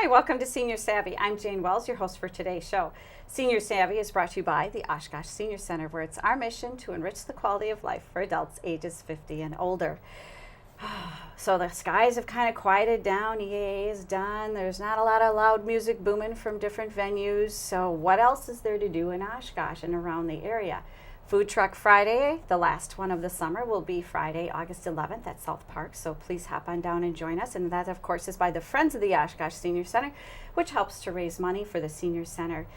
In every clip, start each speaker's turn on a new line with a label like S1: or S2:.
S1: Hi, welcome to Senior Savvy. I'm Jane Wells, your host for today's show. Senior Savvy is brought to you by the Oshkosh Senior Center, where it's our mission to enrich the quality of life for adults ages 50 and older. So the skies have kind of quieted down. EAA is done. There's not a lot of loud music booming from different venues. So what else is there to do in Oshkosh and around the area? Food Truck Friday, the last one of the summer, will be Friday, August 11th at South Park. So please hop on down and join us. And that, of course, is by the Friends of the Oshkosh Senior Center, which helps to raise money for the Senior Center.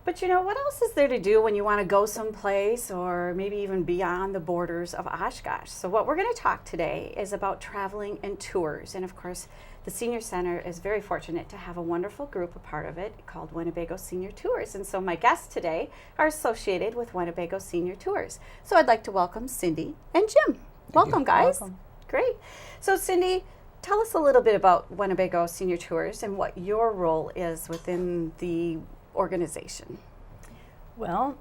S1: But you know, what else is there to do when you want to go someplace or maybe even beyond the borders of Oshkosh? So what we're going to talk today is about traveling and tours. And of course, the Senior Center is very fortunate to have a wonderful group, a part of it, called Winnebago Senior Tours. And so my guests today are associated with Winnebago Senior Tours. So I'd like to welcome Cindy and Jim. Welcome, guys.
S2: Welcome.
S1: Great. So Cindy, tell us a little bit about Winnebago Senior Tours and what your role is within the organization.
S2: Well,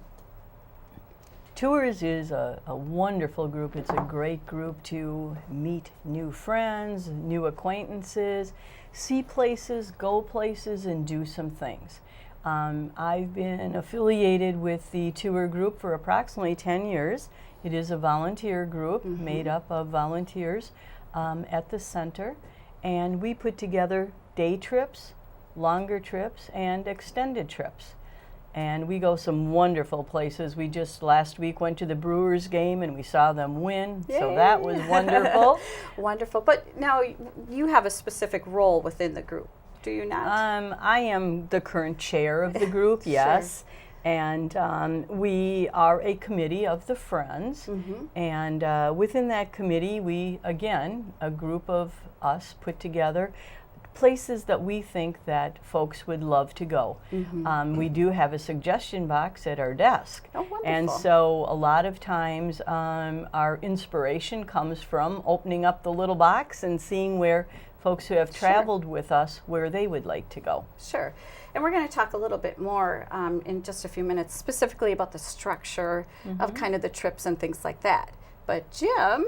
S2: Tours is a wonderful group. It's a great group to meet new friends, new acquaintances, see places, go places, and do some things. I've been affiliated with the tour group for approximately 10 years. It is a volunteer group made up of volunteers at the center, and we put together day trips, longer trips, and extended trips. And we go some wonderful places. We just last week went to the Brewers game and we saw them win.
S1: Yay.
S2: So that was wonderful.
S1: Wonderful. But now you have a specific role within the group, do you not?
S2: I am the current chair of the group, yes.
S1: Sure.
S2: And we are a committee of the Friends. And within that committee, we, again, a group of us put together places that we think that folks would love to go. We do have a suggestion box at our desk.
S1: Oh, wonderful.
S2: And so a lot of times our inspiration comes from opening up the little box and seeing where folks who have traveled with us, where they would like to go.
S1: Sure. And we're going to talk a little bit more in just a few minutes, specifically about the structure of kind of the trips and things like that. But Jim,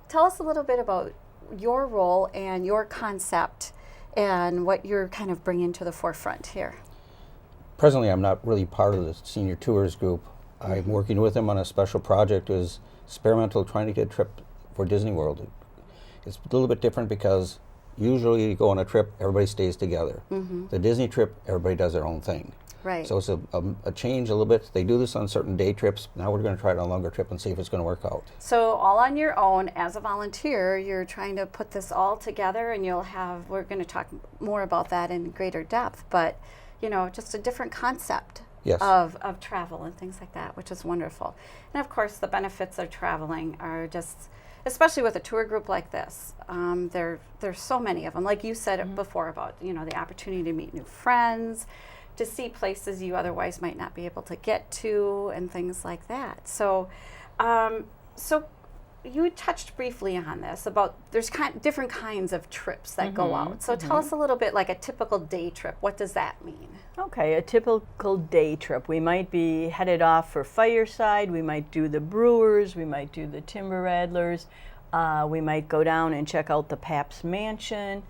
S1: tell us a little bit about your role and your concept and what you're kind of bringing to the forefront here.
S3: Presently, I'm not really part of the Senior Tours group. I'm working with them on a special project as experimental, trying to get a trip for Disney World. It's a little bit different because usually you go on a trip, everybody stays together. The Disney trip, everybody does their own thing.
S1: Right.
S3: So it's a change a little bit. They do this on certain day trips. Now we're going to try it on a longer trip and see if it's going to work out.
S1: So all on your own, as a volunteer, you're trying to put this all together, and we're going to talk more about that in greater depth, but you know, just a different concept of travel and things like that, which is wonderful. And of course, the benefits of traveling are just, especially with a tour group like this, there's so many of them. Like you said before about, you know, the opportunity to meet new friends, to see places you otherwise might not be able to get to, and things like that. So, so you touched briefly on this about there's different kinds of trips that go out. So tell us a little bit, like a typical day trip. What does that mean?
S2: Okay, a typical day trip. We might be headed off for Fireside. We might do the Brewers. We might do the Timber Rattlers. We might go down and check out the Pabst Mansion.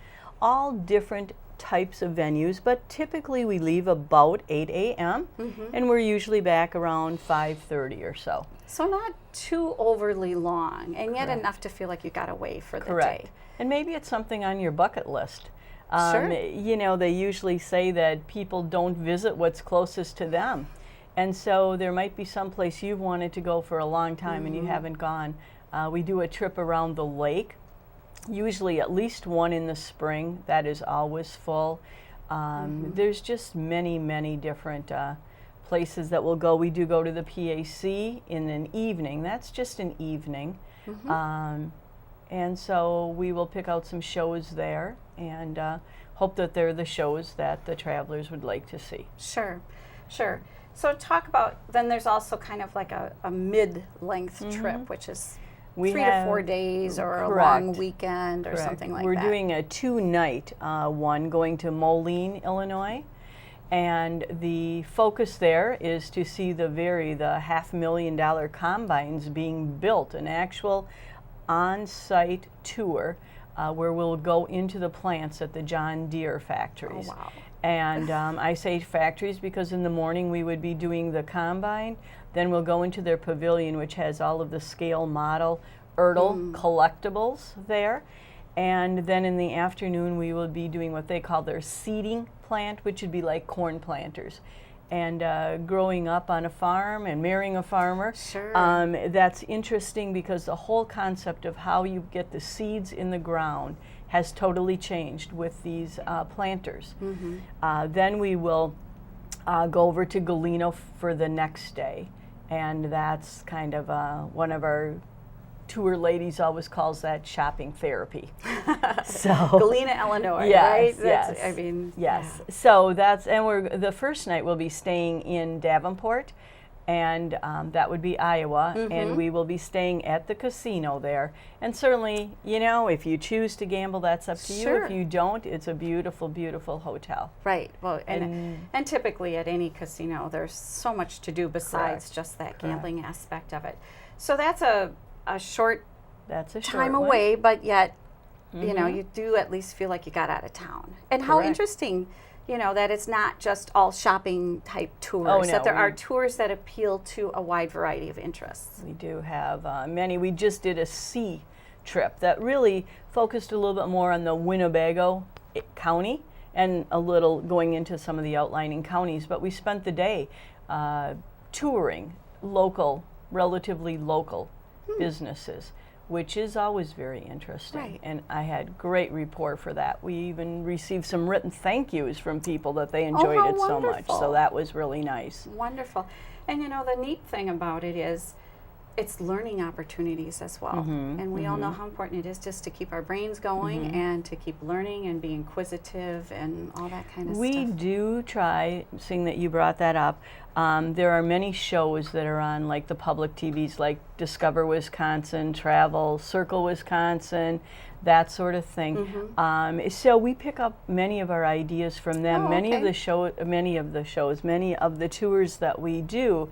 S2: All different types of venues, but typically we leave about 8 a.m. And we're usually back around 5:30 or so.
S1: So not too overly long, and yet enough to feel like you got away for the day.
S2: And maybe it's something on your bucket list.
S1: Sure.
S2: You know, they usually say that people don't visit what's closest to them. And so there might be some place you've wanted to go for a long time and you haven't gone. We do a trip around the lake. Usually at least one in the spring. That is always full. There's just many, many different places that we'll go. We do go to the PAC in an evening. That's just an evening. And so we will pick out some shows there and hope that they're the shows that the travelers would like to see.
S1: Sure. So talk about, then there's also kind of like a mid-length trip, which is 3 to 4 days or a long weekend or something like that.
S2: We're doing a 2-night one going to Moline, Illinois. And the focus there is to see the $500,000 combines being built, an actual on-site tour where we'll go into the plants at the John Deere factories.
S1: Oh, wow.
S2: And I say factories because in the morning we would be doing the combine. Then we'll go into their pavilion, which has all of the scale model collectibles there. And then in the afternoon we will be doing what they call their seeding plant, which would be like corn planters. And growing up on a farm and marrying a farmer,
S1: Sure.
S2: That's interesting because the whole concept of how you get the seeds in the ground has totally changed with these planters. Then we will go over to Galena for the next day, and that's kind of one of our tour ladies always calls that shopping therapy. So
S1: Galena, Illinois,
S2: yes,
S1: right?
S2: Yes.
S1: I mean,
S2: yes.
S1: yeah.
S2: So that's, and the first night we'll be staying in Davenport, and that would be Iowa, and we will be staying at the casino there. And certainly, you know, if you choose to gamble, that's up to you.
S1: Sure.
S2: If you don't, it's a beautiful, beautiful hotel.
S1: Right. Well, and typically at any casino, there's so much to do besides
S2: Correct.
S1: just that gambling aspect of it. So that's a short
S2: That's a short
S1: time
S2: one.
S1: away, but yet, you know, you do at least feel like you got out of town. And how
S2: Correct.
S1: interesting, you know, that it's not just all shopping type tours,
S2: Oh, no,
S1: that there
S2: we-
S1: are tours that appeal to a wide variety of interests.
S2: We do have many. We just did a sea trip that really focused a little bit more on the Winnebago County and a little going into some of the outlining counties. But we spent the day touring local, relatively local businesses, which is always very interesting.
S1: Right.
S2: And I had great rapport for that. We even received some written thank yous from people that they enjoyed
S1: how
S2: it so much.
S1: wonderful.
S2: So that was really nice.
S1: Wonderful. And you know, the neat thing about it is it's learning opportunities as well. And we all know how important it is just to keep our brains going and to keep learning and be inquisitive and all that kind of
S2: We
S1: stuff.
S2: do try, seeing that you brought that up, there are many shows that are on like the public TVs like Discover Wisconsin, Travel, Circle Wisconsin, that sort of thing. So we pick up many of our ideas from them.
S1: Oh,
S2: Many of
S1: okay.
S2: many of the tours that we do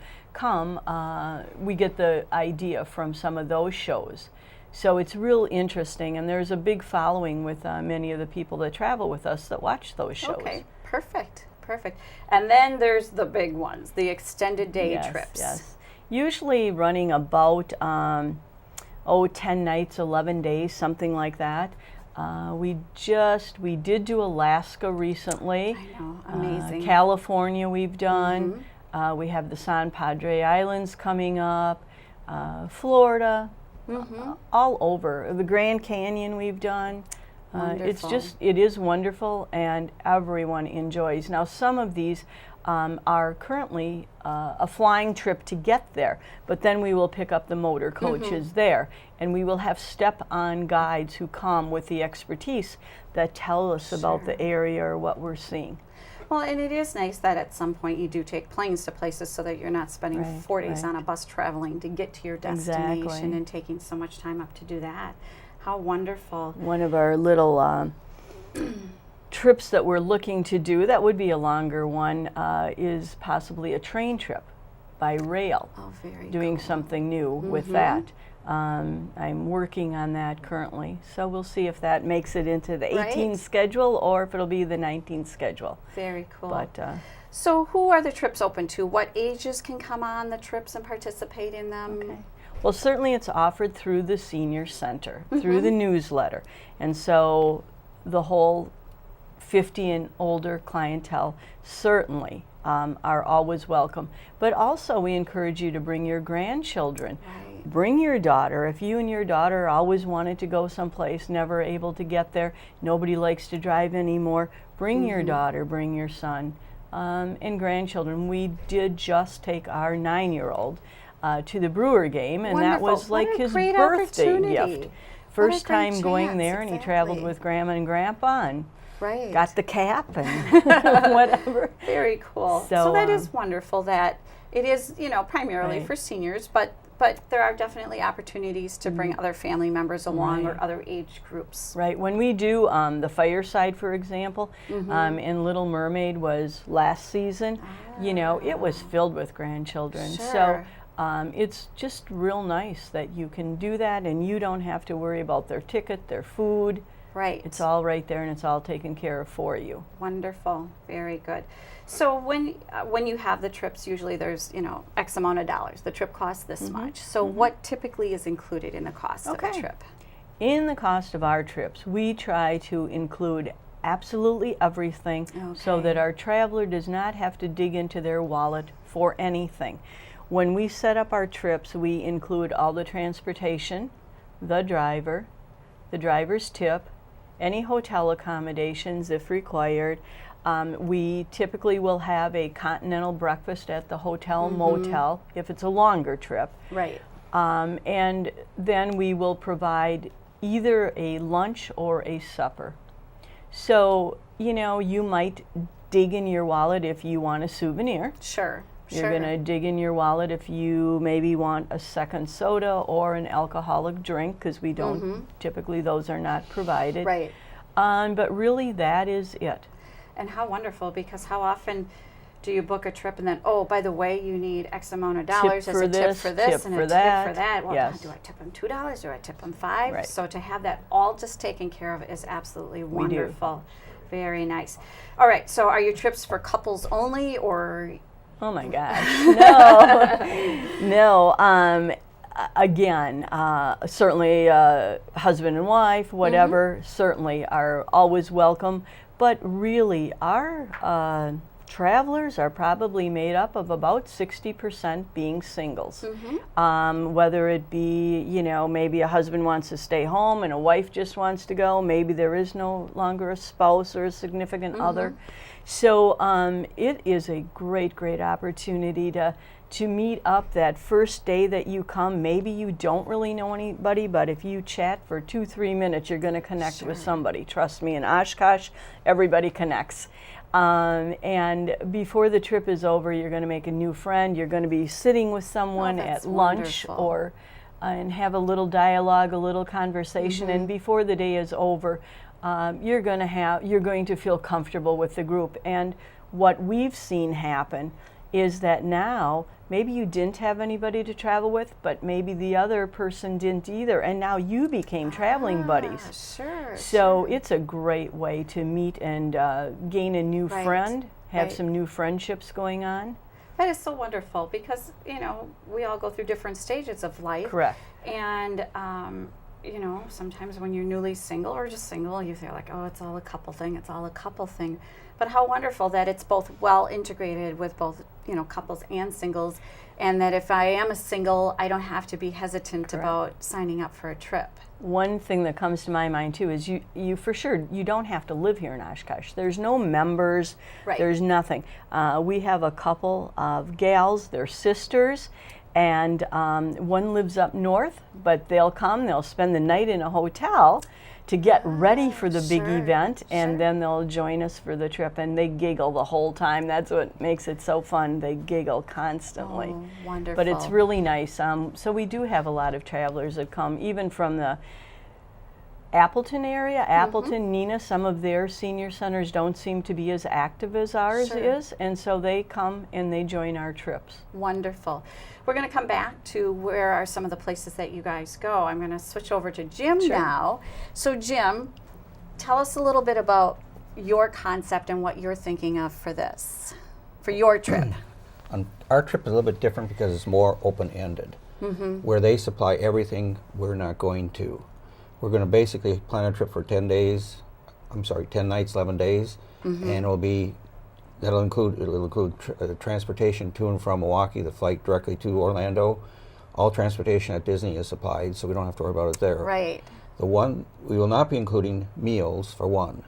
S2: we get the idea from some of those shows. So it's real interesting, and there's a big following with many of the people that travel with us that watch those shows.
S1: Okay, perfect, perfect. And then there's the big ones, the extended day
S2: Yes,
S1: trips.
S2: yes. Usually running about 10 nights, 11 days, something like that. We did do Alaska recently.
S1: I know, amazing.
S2: California we've done. We have the San Padre Islands coming up. Florida, all over. The Grand Canyon we've done.
S1: Wonderful.
S2: It is wonderful, and everyone enjoys. Now, some of these are currently a flying trip to get there, but then we will pick up the motor coaches there, and we will have step-on guides who come with the expertise that tell us about the area or what we're seeing.
S1: Well, and it is nice that at some point you do take planes to places so that you're not spending
S2: Right,
S1: 4 days
S2: right.
S1: on a bus traveling to get to your destination
S2: Exactly.
S1: and taking so much time up to do that. How wonderful.
S2: One of our little trips that we're looking to do, that would be a longer one, is possibly a train trip by rail.
S1: Oh, very
S2: Doing
S1: cool.
S2: something new with that. I'm working on that currently, so we'll see if that makes it into the 18
S1: Right.
S2: schedule or if it'll be the 19 schedule.
S1: Very cool.
S2: But
S1: So who are the trips open to? What ages can come on the trips and participate in them?
S2: okay. Well, certainly it's offered through the Senior Center, through the newsletter, and so the whole 50 and older clientele certainly are always welcome. But also we encourage you to bring your grandchildren.
S1: Right.
S2: Bring your daughter. If you and your daughter always wanted to go someplace, never able to get there, nobody likes to drive anymore, bring your daughter, bring your son, and grandchildren. We did just take our 9-year-old to the Brewer game, and that
S1: Wonderful.
S2: was like
S1: What a
S2: his
S1: great
S2: birthday
S1: opportunity.
S2: gift.
S1: What a
S2: First
S1: great
S2: time going
S1: chance,
S2: there, and he traveled
S1: exactly.
S2: with Grandma and Grandpa and
S1: Right.
S2: got the cap and whatever.
S1: Very cool.
S2: So,
S1: So that is wonderful that it is, you know, primarily
S2: Right.
S1: for seniors, but there are definitely opportunities to bring other family members along or
S2: Right.
S1: other age groups.
S2: Right. When we do the fireside, for example, in Little Mermaid was last season, you know, it was filled with grandchildren.
S1: Sure.
S2: It's just real nice that you can do that and you don't have to worry about their ticket, their food.
S1: Right.
S2: It's all right there and it's all taken care of for you.
S1: Wonderful. Very good. So when you have the trips, usually there's, X amount of dollars. The trip costs this much. So what typically is included in the cost of a trip?
S2: In the cost of our trips, we try to include absolutely everything so that our traveler does not have to dig into their wallet for anything. When we set up our trips, we include all the transportation, the driver's tip, any hotel accommodations if required. We typically will have a continental breakfast at the hotel motel if it's a longer trip.
S1: Right.
S2: And then we will provide either a lunch or a supper. So, you might dig in your wallet if you want a souvenir.
S1: Sure.
S2: You're going to dig in your wallet if you maybe want a second soda or an alcoholic drink, because we don't, typically those are not provided.
S1: Right.
S2: But really that is it.
S1: And how wonderful, because how often do you book a trip and then, oh, by the way, you need X amount of dollars as a tip for this and a tip for that. Well,
S2: yes.
S1: do I tip them $2? Do I tip them $5?
S2: Right.
S1: So to have that all just taken care of is absolutely wonderful. Very nice. All right, so are your trips for couples only, or?
S2: Oh my gosh, no. Again, certainly husband and wife, whatever, certainly are always welcome. But really, our travelers are probably made up of about 60% being singles. Whether it be, maybe a husband wants to stay home and a wife just wants to go. Maybe there is no longer a spouse or a significant other. So it is a great, great opportunity to meet up that first day that you come. Maybe you don't really know anybody, but if you chat for 2-3 minutes, you're going to connect with somebody. Trust me, in Oshkosh, everybody connects. And before the trip is over, you're going to make a new friend. You're going to be sitting with someone at lunch or and have a little dialogue, a little conversation. And before the day is over, you're going to feel comfortable with the group. And what we've seen happen is that now maybe you didn't have anybody to travel with, but maybe the other person didn't either, and now you became traveling buddies. So it's a great way to meet and gain a new friend, have some new friendships going on.
S1: That is so wonderful, because we all go through different stages of life.
S2: Correct.
S1: And sometimes when you're newly single or just single, you feel like, oh, it's all a couple thing. But how wonderful that it's both well integrated with both, couples and singles, and that if I am a single, I don't have to be hesitant about signing up for a trip.
S2: One thing that comes to my mind too is you for sure, you don't have to live here in Oshkosh. There's no members, there's nothing. We have a couple of gals, they're sisters, and one lives up north, but they'll spend the night in a hotel to get ready for the big event, and then they'll join us for the trip, and they giggle the whole time. That's what makes it so fun. They giggle constantly.
S1: Oh, wonderful.
S2: But it's really nice. So we do have a lot of travelers that come, even from the Appleton area, Appleton, Neenah, some of their senior centers don't seem to be as active as ours is, and so they come and they join our trips.
S1: Wonderful. We're going to come back to where are some of the places that you guys go. I'm going to switch over to Jim now. So Jim, tell us a little bit about your concept and what you're thinking of for your trip.
S3: Our trip is a little bit different because it's more open-ended. Where they supply everything, we're not going to. We're going to basically plan a trip for 10 nights, 11 days, and it'll include transportation to and from Milwaukee, the flight directly to Orlando. All transportation at Disney is supplied, so we don't have to worry about it there.
S1: Right.
S3: We will not be including meals for one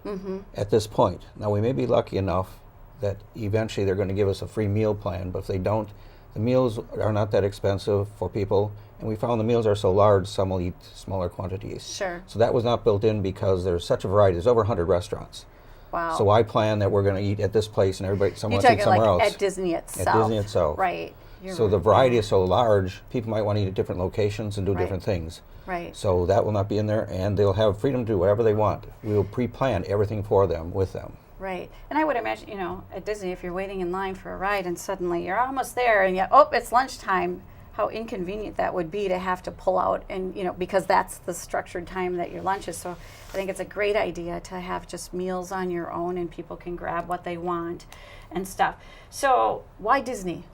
S3: at this point. Now, we may be lucky enough that eventually they're going to give us a free meal plan, but if they don't, the meals are not that expensive for people, and we found the meals are so large, some will eat smaller quantities.
S1: Sure.
S3: So that was not built in because there's such a variety. There's over 100 restaurants.
S1: Wow.
S3: So I plan that we're going to eat at this place and someone else eats somewhere else.
S1: At Disney itself.
S3: At Disney itself.
S1: Right.
S3: So the variety is so large, people might want to eat at different locations and do different things.
S1: Right.
S3: So that will not be in there, and they'll have freedom to do whatever they want. We will pre-plan everything for them, with them.
S1: Right. And I would imagine, at Disney, if you're waiting in line for a ride and suddenly you're almost there and yet, it's lunchtime, how inconvenient that would be to have to pull out and, because that's the structured time that your lunch is. So I think it's a great idea to have just meals on your own and people can grab what they want and stuff. So why Disney?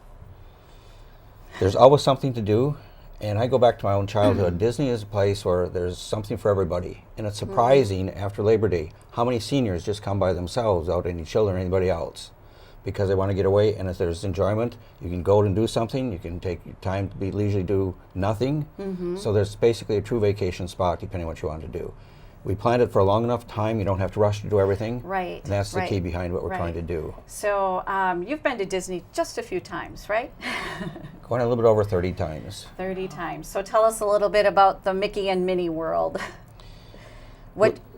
S3: There's always something to do. And I go back to my own childhood. Disney is a place where there's something for everybody. And it's surprising after Labor Day how many seniors just come by themselves without any children or anybody else because they want to get away. And if there's enjoyment, you can go and do something. You can take your time to be leisurely do nothing. So there's basically a true vacation spot depending on what you want to do. We planned it for a long enough time. You don't have to rush to do everything.
S1: Right.
S3: And that's the key behind what we're trying to do.
S1: So you've been to Disney just a few times, right?
S3: Going a little bit over 30 times.
S1: 30 times. So tell us a little bit about the Mickey and Minnie world.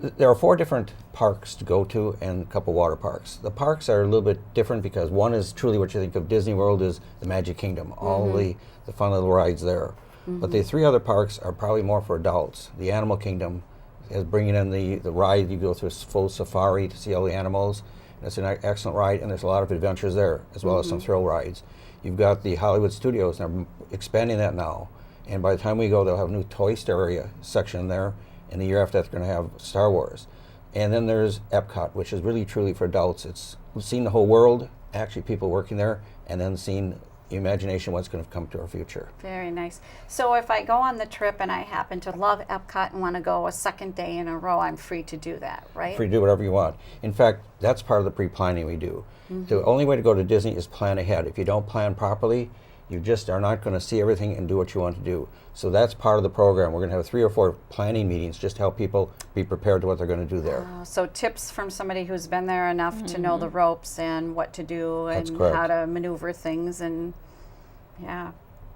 S3: There are 4 different parks to go to and a couple water parks. The parks are a little bit different because one is truly what you think of Disney World is the Magic Kingdom, all the fun little rides there. But the 3 other parks are probably more for adults. The Animal Kingdom is bringing in the ride. You go through a full safari to see all the animals. And it's an excellent ride, and there's a lot of adventures there, as well as some thrill rides. You've got the Hollywood Studios, and they're expanding that now. And by the time we go, they'll have a new Toy Story section there. And the year after that, they're going to have Star Wars. And then there's Epcot, which is really truly for adults. It's seeing the whole world, actually people working there, and then seeing imagination what's going to come to our future.
S1: Very nice. So if I go on the trip and I happen to love Epcot and want to go a second day in a row, I'm free to do that, right?
S3: Free to do whatever you want. In fact, that's part of the pre-planning we do. The only way to go to Disney is plan ahead. If you don't plan properly, you just are not going to see everything and do what you want to do. So that's part of the program. We're going to have 3 or 4 planning meetings just to help people be prepared to what they're going to do there.
S1: So tips from somebody who's been there enough to know the ropes and what to do and how to maneuver things and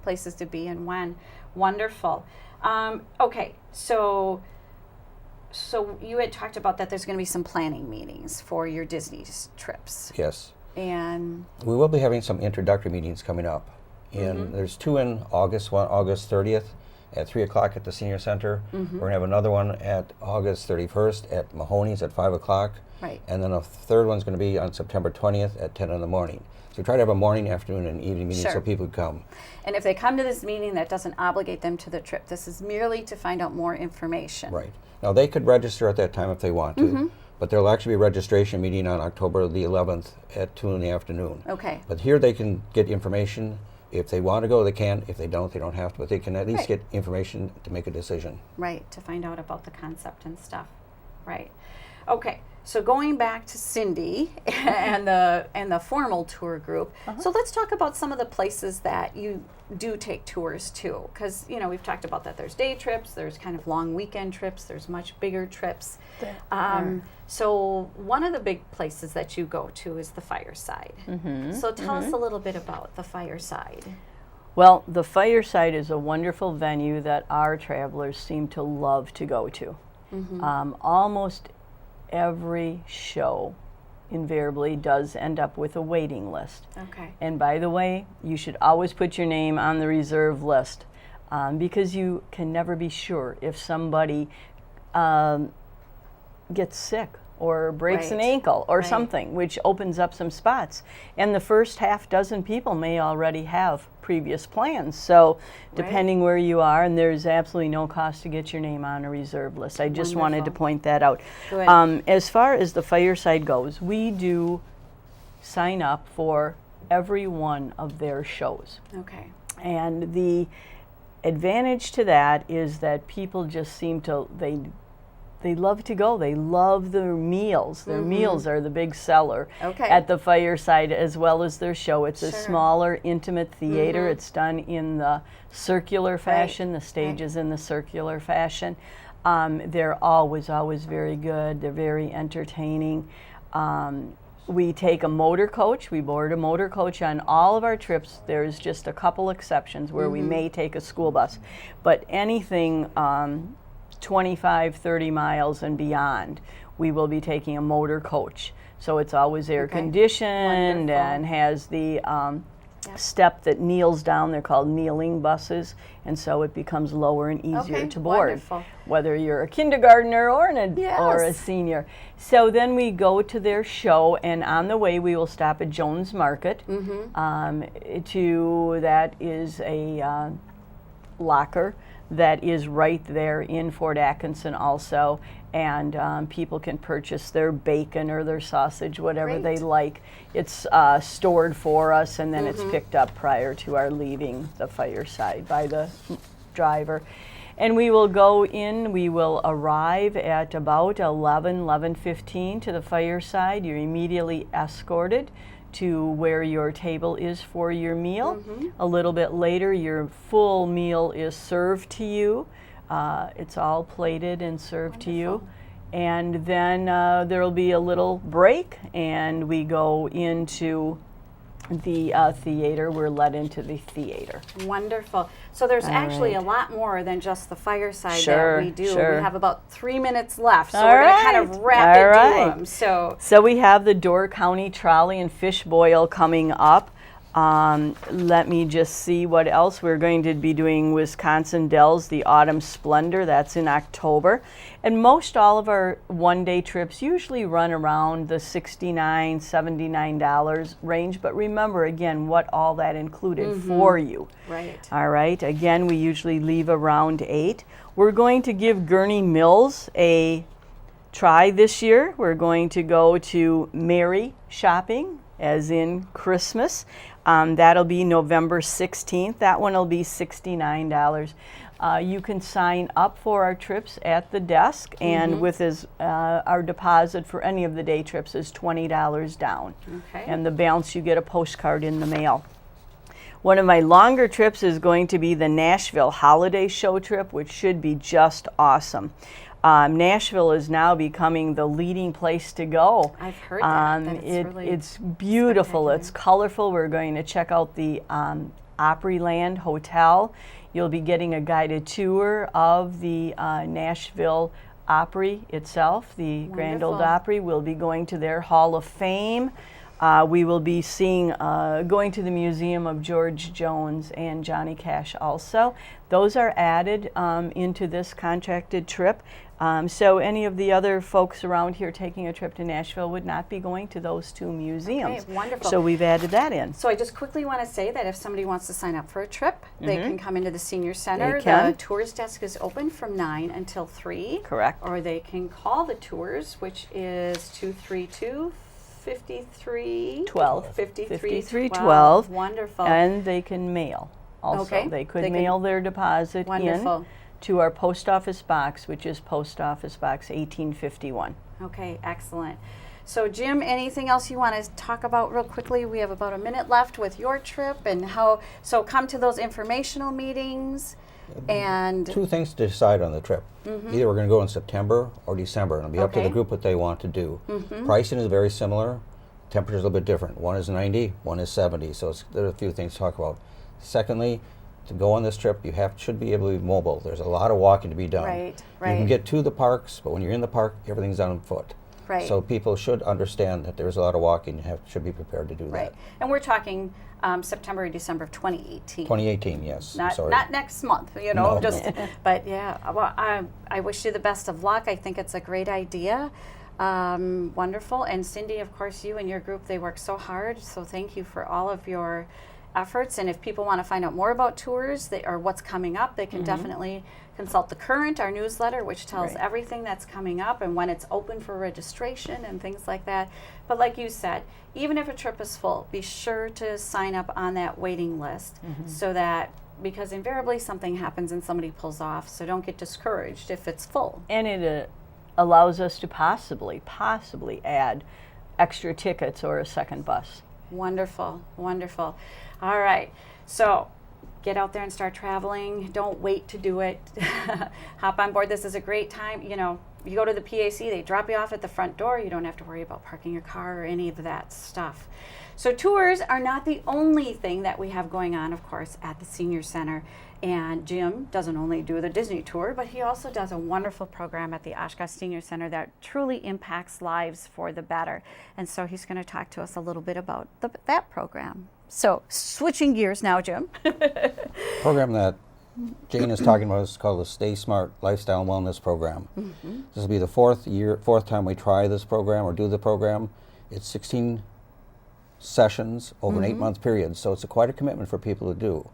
S1: places to be and when. Wonderful. Okay, so you had talked about that there's going to be some planning meetings for your Disney trips.
S3: Yes.
S1: And
S3: we will be having some introductory meetings coming up. And there's 2 in August, one August 30th at 3 o'clock at the Senior Center. We're going to have another one at August 31st at Mahoney's at 5 o'clock.
S1: Right.
S3: And then a third one's going to be on September 20th at 10 in the morning. So we try to have a morning, afternoon, and evening meeting so people come.
S1: And if they come to this meeting, that doesn't obligate them to the trip. This is merely to find out more information.
S3: Right. Now, they could register at that time if they want to. But there'll actually be a registration meeting on October the 11th at 2 in the afternoon.
S1: Okay.
S3: But here they can get information. If they want to go, they can. If they don't, they don't have to. But they can at least get information to make a decision.
S1: Right, to find out about the concept and stuff. Right. Okay, so going back to Cindy and the formal tour group. So let's talk about some of the places that you do take tours to, because we've talked about that. There's day trips, there's kind of long weekend trips, there's much bigger trips. So one of the big places that you go to is the Fireside. So tell us a little bit about the Fireside.
S2: Well, the Fireside is a wonderful venue that our travelers seem to love to go to. Almost every show invariably does end up with a waiting list.
S1: Okay.
S2: And by the way, you should always put your name on the reserve list because you can never be sure if somebody gets sick or breaks an ankle or something, which opens up some spots. And the first half dozen people may already have previous plans. So depending where you are, and there's absolutely no cost to get your name on a reserve list. I just wanted to point that out. As far as the Fireside goes, we do sign up for every one of their shows.
S1: Okay.
S2: And the advantage to that is that people just seem to, they love to go. They love their meals. Their meals are the big seller at the Fireside, as well as their show. It's a smaller, intimate theater. It's done in the circular fashion. The stage is in the circular fashion. They're always very good. They're very entertaining. We take a motor coach. We board a motor coach on all of our trips. There's just a couple exceptions where we may take a school bus. But anything 25, 30 miles and beyond, we will be taking a motor coach. So it's always air conditioned and has the step that kneels down. They're called kneeling buses, and so it becomes lower and easier to board,
S1: wonderful.
S2: whether you're a kindergartner or or a
S1: Yes.
S2: senior. So then we go to their show, and on the way we will stop at Jones Market. That is a locker that is right there in Fort Atkinson also, and people can purchase their bacon or their sausage, whatever they like. It's stored for us, and then it's picked up prior to our leaving the fireside by the driver. And we will go in, we will arrive at about 11:15 to the fireside. You're immediately escorted to where your table is for your meal. A little bit later, your full meal is served to you. It's all plated and served to you. And then there will be a little break, and we go into the theater. We're led into the theater.
S1: Wonderful. So there's actually a lot more than just the fireside that we do. We have about 3 minutes left, so we're going to kind of rapid do them.
S2: So we have the Door County Trolley and Fish Boil coming up. Let me just see what else. We're going to be doing Wisconsin Dells, the Autumn Splendor. That's in October. And most all of our one-day trips usually run around the $69, $79 range. But remember, again, what all that included for you.
S1: Right.
S2: All right. Again, we usually leave around 8. We're going to give Gurney Mills a try this year. We're going to go to Merry Shopping, as in Christmas. That'll be November 16th. That one will be $69. You can sign up for our trips at the desk, and with our deposit for any of the day trips is $20 down.
S1: Okay.
S2: And the balance, you get a postcard in the mail. One of my longer trips is going to be the Nashville Holiday Show trip, which should be just awesome. Nashville is now becoming the leading place to go.
S1: I've heard that.
S2: It's beautiful. It's colorful. We're going to check out the Opryland Hotel. You'll be getting a guided tour of the Nashville Opry itself, the Grand Ole Opry. We'll be going to their Hall of Fame. We will be going to the Museum of George Jones and Johnny Cash also. Those are added into this contracted trip. So any of the other folks around here taking a trip to Nashville would not be going to those two museums.
S1: Okay, wonderful.
S2: So we've added that in.
S1: So I just quickly want to say that if somebody wants to sign up for a trip, they can come into the Senior Center.
S2: They can.
S1: The tours desk is open from 9 until 3.
S2: Correct.
S1: Or they can call the tours, which is 232-5312. Wonderful.
S2: And they can mail also.
S1: Okay.
S2: They could mail their deposit in to our post office box, which is Post Office Box 1851.
S1: Okay, excellent. So Jim, anything else you want to talk about real quickly? We have about a minute left with your trip and how, so come to those informational meetings and...
S3: 2 things to decide on the trip. Either we're going to go in September or December, and it'll be up to the group what they want to do. Pricing is very similar. Temperature's a little bit different. One is 90, one is 70, so there are a few things to talk about. Secondly, to go on this trip, you should be able to be mobile. There's a lot of walking to be done.
S1: Right.
S3: You can get to the parks, but when you're in the park, everything's on foot.
S1: Right.
S3: So people should understand that there's a lot of walking. Should be prepared to do that.
S1: And we're talking September or December of 2018.
S3: 2018, yes.
S1: Not next month,
S3: No.
S1: But yeah, well, I wish you the best of luck. I think it's a great idea. Wonderful. And Cindy, of course, you and your group, they work so hard. So thank you for all of your efforts. And if people want to find out more about tours or what's coming up, they can definitely consult The Current, our newsletter, which tells everything that's coming up and when it's open for registration and things like that. But like you said, even if a trip is full, be sure to sign up on that waiting list so that, because invariably something happens and somebody pulls off, so don't get discouraged if it's full.
S2: And it allows us to possibly add extra tickets or a second bus.
S1: Wonderful, wonderful. All right, so get out there and start traveling. Don't wait to do it. Hop on board. This is a great time. You go to the PAC, they drop you off at the front door. You don't have to worry about parking your car or any of that stuff. So tours are not the only thing that we have going on, of course, at the Senior Center. And Jim doesn't only do the Disney tour, but he also does a wonderful program at the Oshkosh Senior Center that truly impacts lives for the better. And so he's going to talk to us a little bit about that program. So switching gears now, Jim.
S3: Program that Jane is talking about is called the Stay Smart Lifestyle and Wellness Program. This will be the fourth time we try this program or do the program. It's 16 sessions over an 8-month period, so it's quite a commitment for people to do.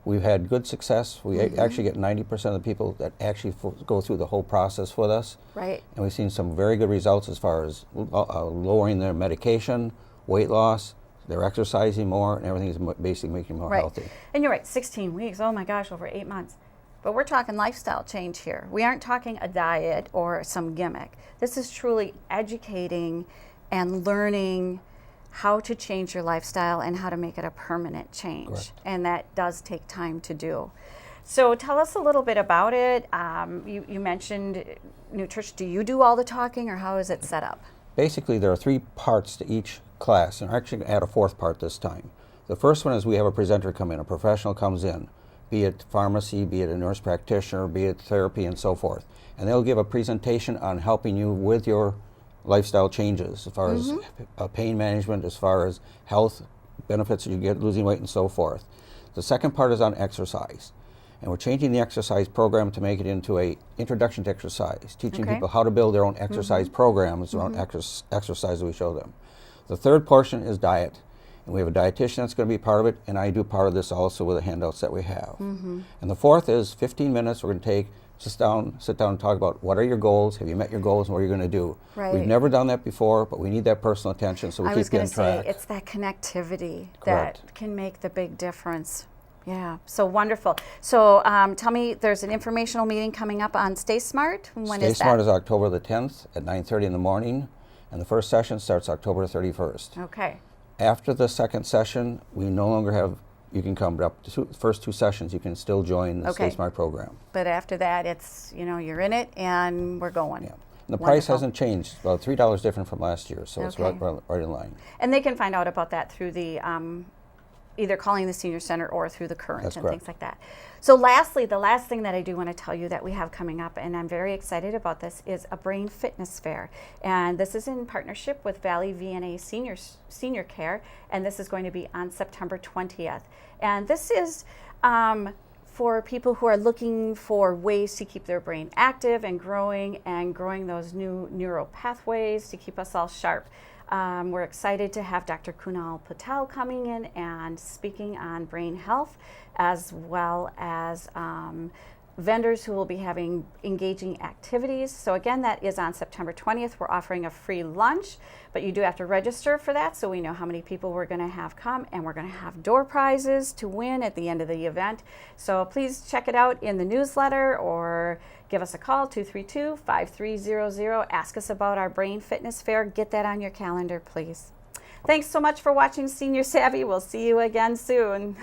S3: We've had good success. We actually get 90% of the people that actually go through the whole process with us.
S1: Right.
S3: And we've seen some very good results as far as lowering their medication, weight loss, they're exercising more, and everything is basically making them more healthy.
S1: And you're right, 16 weeks, oh my gosh, over 8 months. But we're talking lifestyle change here. We aren't talking a diet or some gimmick. This is truly educating and learning how to change your lifestyle and how to make it a permanent change.
S3: Correct.
S1: And that does take time to do. So tell us a little bit about it. You mentioned nutrition. Do you do all the talking, or how is it set up?
S3: Basically, there are 3 parts to each class, and we're actually going to add a 4th part this time. The first one is we have a presenter come in, a professional comes in, be it pharmacy, be it a nurse practitioner, be it therapy, and so forth. And they'll give a presentation on helping you with your lifestyle changes, as far as pain management, as far as health benefits that you get, losing weight, and so forth. The second part is on exercise. And we're changing the exercise program to make it into a introduction to exercise, teaching people how to build their own exercise programs around exercise that we show them. The third portion is diet. And we have a dietitian that's going to be part of it, and I do part of this also with the handouts that we have. And the fourth is 15 minutes we're going to take, sit down and talk about what are your goals, have you met your goals, and what are you going to do.
S1: Right.
S3: We've never done that before, but we need that personal attention so we keep getting track.
S1: I was going to say, it's that connectivity
S3: Correct.
S1: that can make the big difference. Yeah, so wonderful. So tell me, there's an informational meeting coming up on Stay Smart. When is that?
S3: Stay Smart is October the 10th at 9:30 in the morning, and the first session starts October 31st.
S1: Okay.
S3: After the second session, we no longer have, you can come, but up to the first 2 sessions, you can still join the Stay Smart program.
S1: But after that, it's, you're in it and we're going.
S3: Yeah. And the price hasn't changed, about $3 different from last year, so it's right in line.
S1: And they can find out about that through the, either calling the Senior Center or through the Current.
S3: That's
S1: and
S3: correct.
S1: things like that. So lastly, the last thing that I do want to tell you that we have coming up, and I'm very excited about this, is a Brain Fitness Fair. And this is in partnership with Valley VNA Senior Care, and this is going to be on September 20th. And this is for people who are looking for ways to keep their brain active and growing those new neural pathways to keep us all sharp. We're excited to have Dr. Kunal Patel coming in and speaking on brain health, as well as vendors who will be having engaging activities. So again, that is on September 20th. We're offering a free lunch, but you do have to register for that so we know how many people we're going to have come, and we're going to have door prizes to win at the end of the event. So please check it out in the newsletter or give us a call, 232-5300. Ask us about our Brain Fitness Fair. Get that on your calendar, please. Thanks so much for watching Senior Savvy. We'll see you again soon.